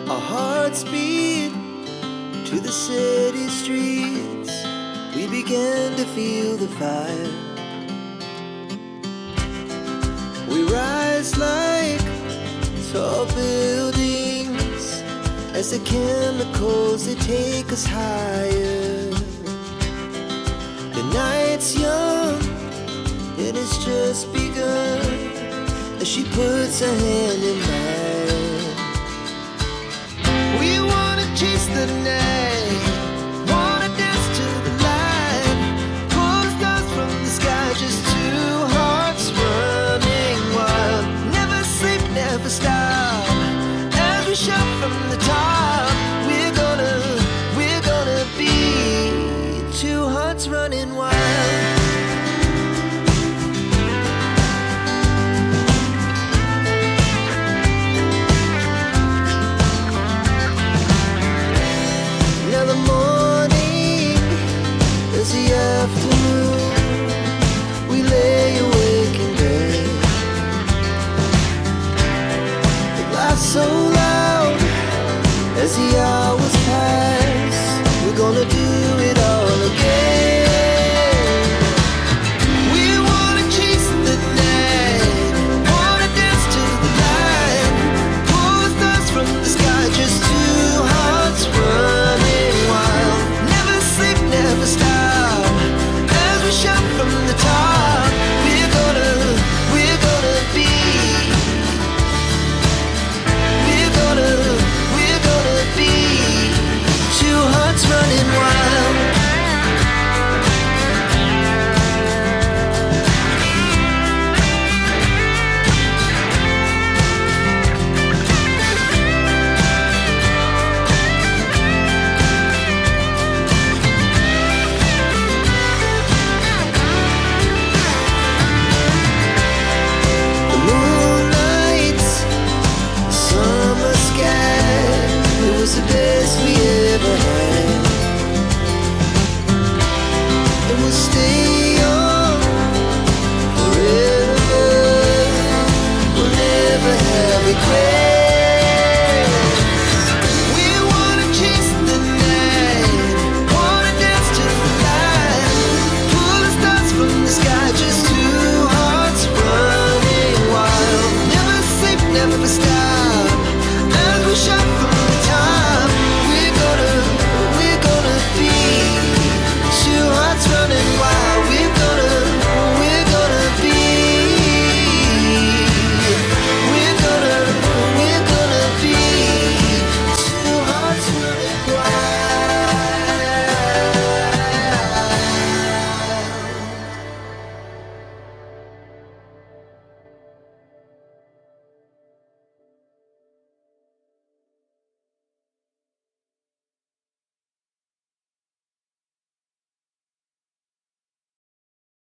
Our hearts beat to the city streets. We began to feel the fire. We rise like tall buildings as the chemicals, they take us higher. The night's young, it has just begun, as she puts her hand in mine. We wanna chase the night, wanna dance to the light, pull the stars from the sky, just two hearts running wild. Never sleep, never stop, as we shout from the top. We're gonna be two hearts running wild. Now the morning is the afternoon. We lay awake in bed. It laughs so loud as the